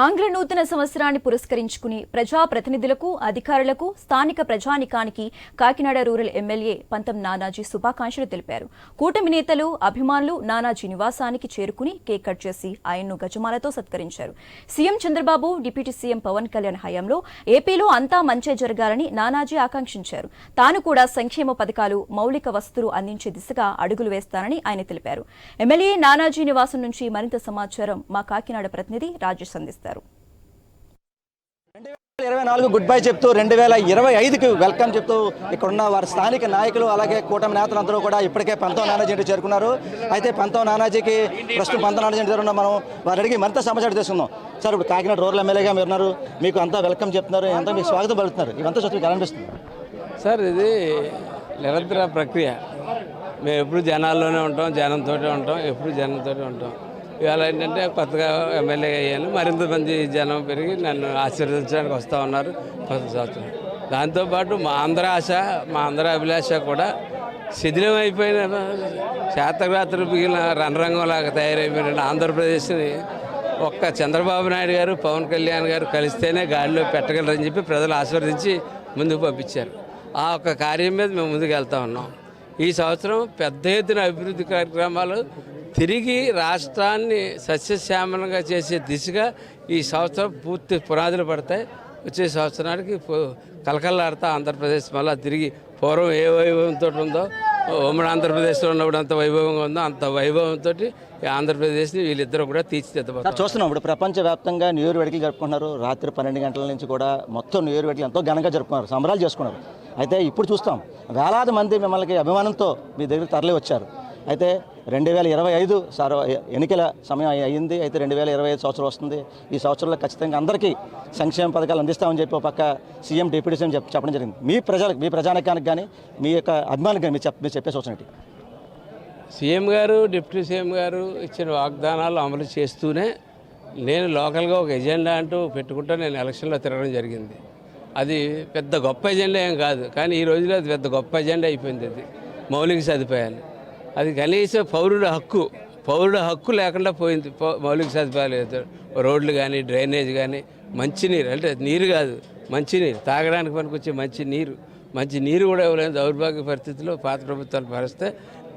ఆంగ్ల నూతన సంవత్సరాన్ని పురస్కరించుకుని ప్రజాప్రతినిధులకు, అధికారులకు, స్థానిక ప్రజానికానికి కాకినాడ రూరల్ ఎమ్మెల్యే పంతం నానాజీ శుభాకాంక్షలు తెలిపారు. కూటమి నేతలు, అభిమానులు నానాజీ నివాసానికి చేరుకుని కేక్ కట్ చేసి ఆయన్ను గజమాలతో సత్కరించారు. CM Chandrababu, deputy CM Pawan Kalyan హయాంలో ఏపీలో అంతా మంచే జరగాలని నానాజీ ఆకాంక్షించారు. తాను కూడా సంక్షేమ పథకాలు, మౌలిక వసతులు అందించే దిశగా అడుగులు వేస్తానని ఆయన తెలిపారు. ఎమ్మెల్యే నానాజీ నివాసం నుంచి మరింత సమాచారం మా కాకినాడ ప్రతినిధి రాజేష్ అందిస్తారు. 2024 గుడ్ బై చెప్తూ 2025కి వెల్కమ్ చెప్తూ ఇక్కడున్న వారి స్థానిక నాయకులు అలాగే కూటమి నేతలందరూ కూడా ఇప్పటికే పంతం నానాజీ ఇంటికి చేరుకున్నారు. అయితే పంతం నానాజీకి ప్రస్తుతం పంతం నానాజీ ఇంటి దగ్గర మనం వారి అడిగి మరింత సమాచారం తీసుకుందాం. సార్, ఇప్పుడు కాకినాడ రూరల్ ఎమ్మెల్యేగా మీరు ఉన్నారు, మీకు అంతా వెల్కమ్ చెప్తున్నారు, ఎంత మీకు స్వాగతం పలుకుతున్నారు, ఇవంతా చూస్తే మీకు అనిపిస్తుంది? సార్, ఇది నిరంతర ప్రక్రియ. మేము ఎప్పుడు జనాల్లోనే ఉంటాం, జనంతో ఉంటాం, ఎప్పుడు జనంతో ఉంటాం. ఇవాళ ఏంటంటే కొత్తగా ఎమ్మెల్యే అయ్యాను, మరింత మంది జనం పెరిగి నన్ను ఆశీర్వదించడానికి వస్తూ ఉన్నారు కొత్త సంవత్సరం. దాంతోపాటు మా అందరి ఆశ, మా అందరి అభిలాష కూడా శిథిలం అయిపోయిన శాతరాత్రులు మిగిలిన రణరంగంలాగా తయారైపోయిన ఆంధ్రప్రదేశ్ని ఒక్క చంద్రబాబు నాయుడు గారు, పవన్ కళ్యాణ్ గారు కలిస్తేనే గాడిలో పెట్టగలరని చెప్పి ప్రజలు ఆశీర్వదించి ముందుకు పంపించారు. ఆ ఒక్క కార్యం మీద మేము ముందుకు వెళ్తూ ఉన్నాం. ఈ సంవత్సరం పెద్ద ఎత్తున అభివృద్ధి కార్యక్రమాలు తిరిగి రాష్ట్రాన్ని సస్యశ్యామలంగా చేసే దిశగా ఈ సంవత్సరం పూర్తి పునాదులు పడతాయి. వచ్చే సంవత్సరానికి కలకల్లాడుతా ఆంధ్రప్రదేశ్ మళ్ళీ తిరిగి పూర్వం ఏ వైభవంతో ఉందో, ఉమ్మడి ఆంధ్రప్రదేశ్లో ఉన్నప్పుడు అంత వైభవంగా ఉందో అంత వైభవంతో ఆంధ్రప్రదేశ్ని వీళ్ళిద్దరూ కూడా తీర్చిదిద్దబోతారు. చూస్తున్నాం ఇప్పుడు ప్రపంచవ్యాప్తంగా న్యూ ఇయర్ వేడుకలు జరుపుకుంటున్నారు. రాత్రి 12 గంటల నుంచి కూడా మొత్తం న్యూ ఇయర్ వేడుకలు ఎంతో ఘనంగా జరుపుకున్నారు, సంబరాలు చేసుకున్నారు. అయితే ఇప్పుడు చూస్తాం వేలాది మంది మిమ్మల్ని అభిమానంతో మీ దగ్గర తరలి వచ్చారు. అయితే 2025 ఎన్నికల సమయం అయ్యింది. అయితే 2025 సంవత్సరం వస్తుంది. ఈ సంవత్సరంలో ఖచ్చితంగా అందరికీ సంక్షేమ పథకాలు అందిస్తామని చెప్పి ఒక పక్క సీఎం, డిప్యూటీ సీఎం చెప్పడం జరిగింది. మీ ప్రజానికానికి కానీ మీ యొక్క అభిమానికి కానీ మీరు చెప్పే సూచన ఏంటి? సీఎం గారు, డిప్యూటీ సీఎం గారు ఇచ్చిన వాగ్దానాలు అమలు చేస్తూనే నేను లోకల్గా ఒక ఎజెండా అంటూ పెట్టుకుంటూ నేను ఎలక్షన్లో తిరగడం జరిగింది. అది పెద్ద గొప్ప ఎజెండా ఏం కాదు, కానీ ఈ రోజులో అది పెద్ద గొప్ప ఎజెండా అయిపోయింది. అది మౌలిక సదుపాయాలు, అది కనీసం పౌరుడు హక్కు లేకుండా పోయింది. మౌలిక సదుపాయాలు, రోడ్లు కానీ, డ్రైనేజ్ కానీ, మంచినీరు, అంటే నీరు కాదు మంచినీరు, తాగడానికి పనికొచ్చే మంచి నీరు కూడా ఇవ్వలేని దౌర్భాగ్య పరిస్థితిలో పాత ప్రభుత్వాలు పరిస్తే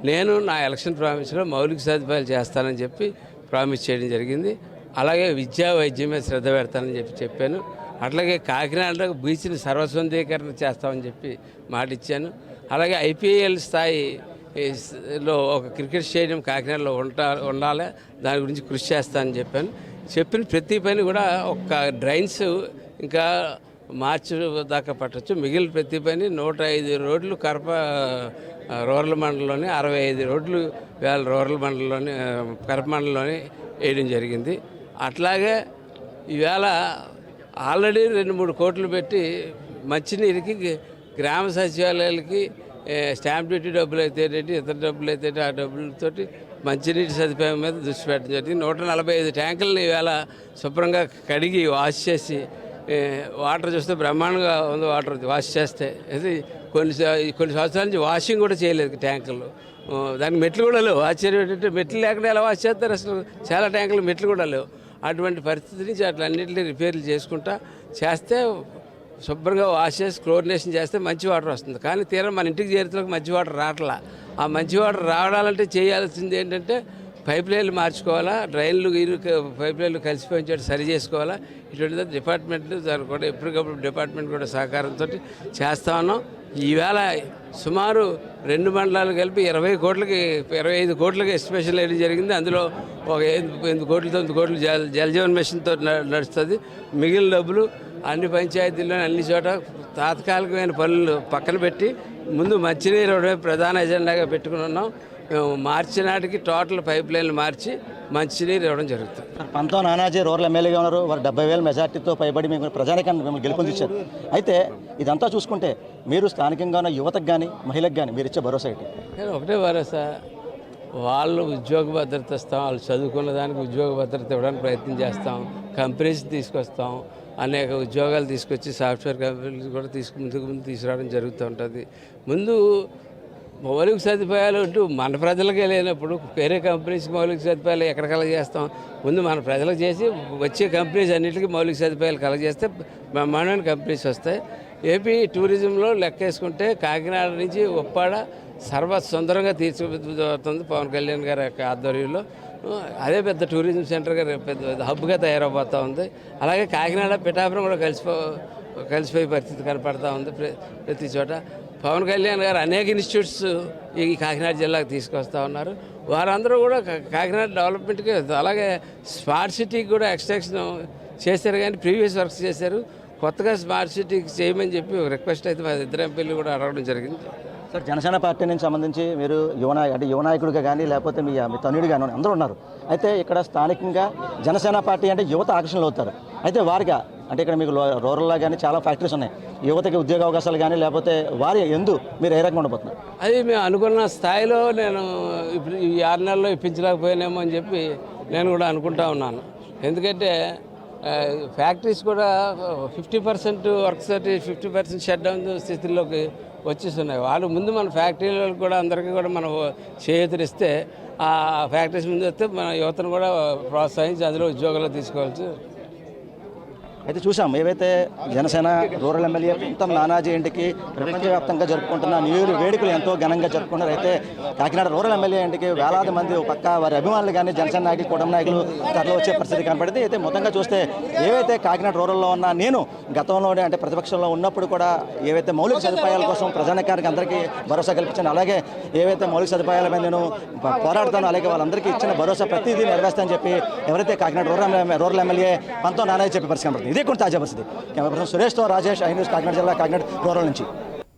నేను నా ఎలక్షన్ ప్రామిస్లో మౌలిక సదుపాయాలు చేస్తానని చెప్పి ప్రామిస్ చేయడం జరిగింది. అలాగే విద్యా వైద్యం మీద శ్రద్ధ పెడతానని చెప్పాను. అట్లాగే కాకినాడలో బీచ్ని సర్వసంధీకరణ చేస్తామని చెప్పి మాట ఇచ్చాను. అలాగే ఐపీఎల్ స్థాయిలో ఒక క్రికెట్ స్టేడియం కాకినాడలో ఉండాలి, దాని గురించి కృషి చేస్తానని చెప్పాను. చెప్పిన ప్రతి పని కూడా ఒక్క డ్రైన్స్ ఇంకా మార్చి దాకా పట్టచ్చు. మిగిలిన ప్రతి పని 105 రోడ్లు కడప రూరల్ మండలంలోని, 65 రోడ్లు వేళ రూరల్ మండలంలోని, కడప మండలంలోని వేయడం జరిగింది. అట్లాగే ఈవేళ ఆల్రెడీ 2-3 కోట్లు పెట్టి మంచినీరుకి, గ్రామ సచివాలయాలకి స్టాంప్ డ్యూటీ డబ్బులు అయితే ఏంటి, ఇతర డబ్బులు అయితే ఆ డబ్బులతోటి మంచినీటి సదుపాయం మీద దృష్టి పెట్టడం జరిగింది. 145 ట్యాంకులని ఈవేళ శుభ్రంగా కడిగి వాష్ చేసి, వాటర్ చూస్తే బ్రహ్మాండంగా ఉంది. వాటర్ వాష్ చేస్తే అది కొన్ని సంవత్సరాల నుంచి వాషింగ్ కూడా చేయలేదు ట్యాంకులు. దానికి మెట్లు కూడా లేవు. ఆశ్చర్యం ఏంటంటే మెట్లు లేకుండా ఎలా వాష్ చేస్తారు? అసలు చాలా ట్యాంకులు మెట్లు కూడా లేవు. అటువంటి పరిస్థితి నుంచి అట్లన్నింటినీ రిపేర్లు చేసుకుంటా చేస్తే శుభ్రంగా వాష్ చేసి క్లోరినేషన్ చేస్తే మంచి వాటర్ వస్తుంది. కానీ తీరా మన ఇంటికి చేరుతులకు మంచి వాటర్ రావట్లా. ఆ మంచి వాటర్ రావడాలంటే చేయాల్సింది ఏంటంటే పైప్ లైన్లు మార్చుకోవాలా, డ్రైన్లు పైప్ లైన్లు కలిసిపోయించేట్టు సరి చేసుకోవాలా. ఇటువంటి డిపార్ట్మెంట్లు దాన్ని కూడా ఎప్పటికప్పుడు డిపార్ట్మెంట్ కూడా సహకారంతో చేస్తా ఉన్నాం. ఈవేళ సుమారు 2 మండలాలు కలిపి 25 కోట్లకి ఎస్టిమేషన్ వేయడం జరిగింది. అందులో ఒక 8 కోట్లు 9 కోట్లు జలజీవన్ మిషన్తో నడుస్తుంది. మిగిలిన డబ్బులు అన్ని పంచాయతీల్లో అన్ని చోట తాత్కాలికమైన పనులు పక్కన పెట్టి ముందు మంచినీరు ప్రధాన ఎజెండాగా పెట్టుకుని ఉన్నాం. మేము మార్చి నాటికి టోటల్ పైప్ లైన్లు మార్చి మంచినీరు ఇవ్వడం జరుగుతుంది. పంతం నానాజీ రూరల్ ఎమ్మెల్యేగా ఉన్నారు. వారు 70,000 మెజార్టీతో పైబడి మేము ప్రజానికాన్ని మిమ్మల్ని గెలుపొందించారు. అయితే ఇదంతా చూసుకుంటే మీరు స్థానికంగా ఉన్న యువతకు కానీ, మహిళకు కానీ మీరు ఇచ్చే భరోసా ఏంటి? ఒకటే భరోసా, వాళ్ళు ఉద్యోగ భద్రత ఇస్తాం, వాళ్ళు చదువుకున్న దానికి ఉద్యోగ భద్రత ఇవ్వడానికి ప్రయత్నం చేస్తాం. కంపెనీస్ తీసుకొస్తాం, అనేక ఉద్యోగాలు తీసుకొచ్చి సాఫ్ట్వేర్ కంపెనీలు కూడా ముందుకు తీసుకురావడం జరుగుతూ ఉంటుంది. ముందు మౌలిక సదుపాయాలు అంటూ మన ప్రజలకే లేనప్పుడు వేరే కంపెనీస్కి మౌలిక సదుపాయాలు ఎక్కడ కలగజేస్తాం? ముందు మన ప్రజలకు చేసి వచ్చే కంపెనీస్ అన్నిటికీ మౌలిక సదుపాయాలు కలగజేస్తే బ్రహ్మాండమైన కంపెనీస్ వస్తాయి. ఏపీ టూరిజంలో లెక్కేసుకుంటే కాకినాడ నుంచి ఉప్పాడ సర్వసుందరంగా తీర్చిదిద్దుతుంది పవన్ కళ్యాణ్ గారి యొక్క ఆధ్వర్యంలో. అదే పెద్ద టూరిజం సెంటర్గా పెద్ద హబ్గా తయారవబోతూ ఉంది. అలాగే కాకినాడ పిఠాపురం కూడా కలిసిపోయే పరిస్థితి కనపడతా ఉంది ప్రతి చోట. పవన్ కళ్యాణ్ గారు అనేక ఇన్స్టిట్యూట్స్ ఈ కాకినాడ జిల్లాకు తీసుకొస్తా ఉన్నారు. వారందరూ కూడా కాకినాడ డెవలప్మెంట్కి, అలాగే స్మార్ట్ సిటీకి కూడా ఎక్స్టెన్షన్ చేశారు, కానీ ప్రీవియస్ వర్క్స్ చేశారు. కొత్తగా స్మార్ట్ సిటీకి చేయమని చెప్పి ఒక రిక్వెస్ట్ అయితే మా ఇద్దరు ఎంపీలు కూడా అడగడం జరిగింది. సార్, జనసేన పార్టీ నుంచి సంబంధించి మీరు యువనాయకుడిగా కానీ లేకపోతే మీ తనయుడు కానీ అందరూ ఉన్నారు. అయితే ఇక్కడ స్థానికంగా జనసేన పార్టీ అంటే యువత ఆకర్షణలు అవుతారు. అయితే వారిగా అంటే ఇక్కడ మీకు రూరల్లో కానీ చాలా ఫ్యాక్టరీస్ ఉన్నాయి, యువతకి ఉద్యోగ అవకాశాలు కానీ లేకపోతే వారి మీరు ఏ రకంగా ఉండబోతున్నారు? అది మేము అనుకున్న స్థాయిలో నేను ఇప్పుడు ఈ 6 నెలల్లో ఇప్పించలేకపోయానేమో అని చెప్పి నేను కూడా అనుకుంటా ఉన్నాను. ఎందుకంటే ఫ్యాక్టరీస్ కూడా 50% వర్క్స్ 50% షట్ డౌన్ స్థితిలోకి వచ్చేస్తున్నాయి. వాళ్ళు ముందు మన ఫ్యాక్టరీలకు కూడా అందరికీ కూడా మనం చేయూతనిస్తే ఆ ఫ్యాక్టరీస్ ముందు వస్తే మన యువతను కూడా ప్రోత్సహించి అందులో ఉద్యోగాలు తీసుకోవాల్సి. అయితే చూసాం ఏవైతే జనసేన రూరల్ ఎమ్మెల్యే పంతం నానాజీ ఇంటికి ప్రపంచవ్యాప్తంగా జరుపుకుంటున్న న్యూ ఇయర్ వేడుకలు ఎంతో ఘనంగా జరుపుకున్నారు. అయితే కాకినాడ రూరల్ ఎమ్మెల్యే ఇంటికి వేలాది మంది పక్క వారి అభిమానులు కానీ జనసేన నాయకులు కూటమి నాయకులు తరలి వచ్చే పరిస్థితి కనపడింది. అయితే మొత్తంగా చూస్తే ఏవైతే కాకినాడ రూరల్లో ఉన్న నేను గతంలోనే అంటే ప్రతిపక్షంలో ఉన్నప్పుడు కూడా ఏవైతే మౌలిక సదుపాయాల కోసం ప్రజానికానికి అందరికీ భరోసా కల్పించాను, అలాగే ఏవైతే మౌలిక సదుపాయాల మీద నేను పోరాడతానో అలాగే వాళ్ళందరికీ ఇచ్చిన భరోసా ప్రతిదీ నెరవేర్స్తానని చెప్పి ఎవరైతే కాకినాడ రూరల్ ఎమ్మెల్యే పంతం నానాజీ చెప్పే పరిస్థితి కనపడుతుంది. ఇదే కొన్ని తాజా పరిస్థితి. కెమెరా పర్సన్ సురేష్తో రాజేష్, ఐ న్యూస్, కాకినాడ జిల్లా, కాకినాడ రూరల్ నుంచి.